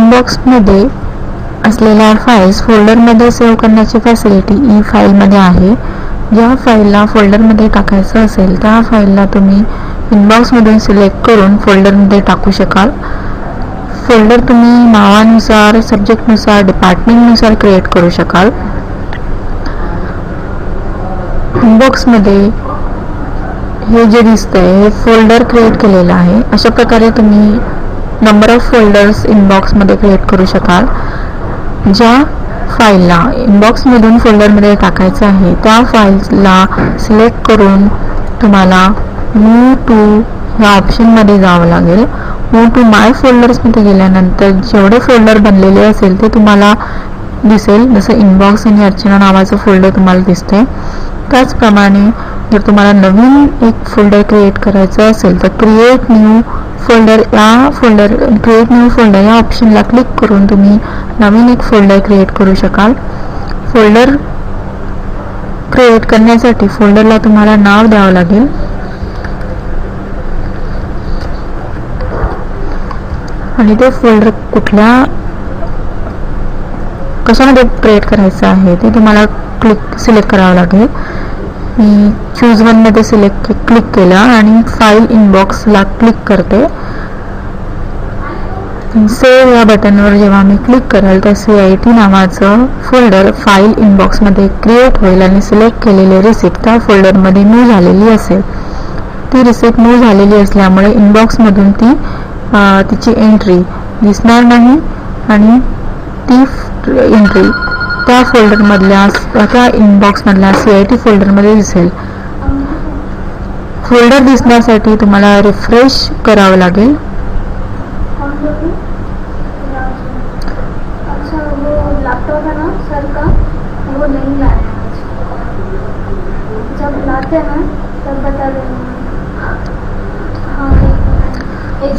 इनबॉक्समध्ये असलेल्या files फोल्डरमध्ये save करण्याची facility ई फाईलमध्ये आहे. ज्या फाईलला फोल्डरमध्ये टाकायचं असेल त्या फाईलला तुम्ही इनबॉक्समधून सिलेक्ट करून फोल्डरमध्ये टाकू शकाल. फोल्डर तुम्ही नावानुसार, सब्जेक्टनुसार, डिपार्टमेंटनुसार क्रिएट करू शकाल. इनबॉक्समध्ये हे जे दिसतंय हे फोल्डर क्रिएट केलेलं आहे. अशा प्रकारे तुम्ही नंबर ऑफ फोल्डर्स इनबॉक्समध्ये क्रिएट करू शकाल. ज्या फाईलला इनबॉक्समधून फोल्डरमध्ये टाकायचं आहे त्या फाईल्सला सिलेक्ट करून तुम्हाला मूव्ह टू ह्या ऑप्शनमध्ये जावं लागेल. मूव्ह टू माय फोल्डर्समध्ये गेल्यानंतर जेवढे फोल्डर बनलेले असेल ते तुम्हाला दिसेल. जसं इनबॉक्स आणि अर्चना नावाचं फोल्डर तुम्हाला दिसतंय. त्याचप्रमाणे जर तुम्हाला नवीन एक फोल्डर क्रिएट करायचं असेल तर क्रिएट न्यू फोल्डर या ऑप्शनला क्लिक करून तुम्ही नवीन एक फोल्डर क्रिएट करू शकाल. फोल्डर क्रिएट करण्यासाठी फोल्डरला तुम्हाला नाव द्यावं लागेल. आणि ते फोल्डर कशामध्ये क्रिएट करायचं आहे ते तुम्हाला सिलेक्ट करावं लागेल. मी चूज वनमध्ये क्लिक केलं आणि फाईल इनबॉक्सला क्लिक करते. सेव्ह या बटनवर जेव्हा मी क्लिक कराल तर CIT नावाचं फोल्डर फाईल इनबॉक्समध्ये क्रिएट होईल आणि सिलेक्ट केलेली रिसिप्ट त्या फोल्डरमध्ये मूव्ह झालेली असेल. ती रिसिप्ट मूव्ह झालेली असल्यामुळे इनबॉक्समधून तिची एंट्री दिसणार नाही आणि ती एंट्री त्या इनबॉक्समधल्या CIT फोल्डरमध्ये दिसेल. फोल्डर दिसण्यासाठी तुम्हाला रिफ्रेश करावं लागेल.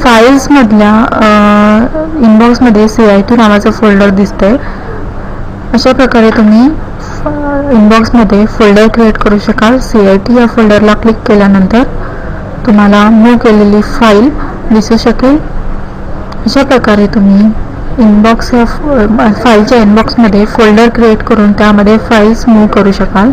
फाईल्स मधल्या इनबॉक्समध्ये CIT नावाचं फोल्डर दिसतंय. अशा प्रकारे तुम्ही इनबॉक्समध्ये फोल्डर क्रिएट करू शकाल. CIT या फोल्डरला क्लिक केल्यानंतर तुम्हाला मूव्ह केलेली फाईल दिसू शकेल. अशा प्रकारे तुम्ही फाईलच्या इनबॉक्समध्ये फोल्डर क्रिएट करून त्यामध्ये फाईल्स मूव्ह करू शकाल.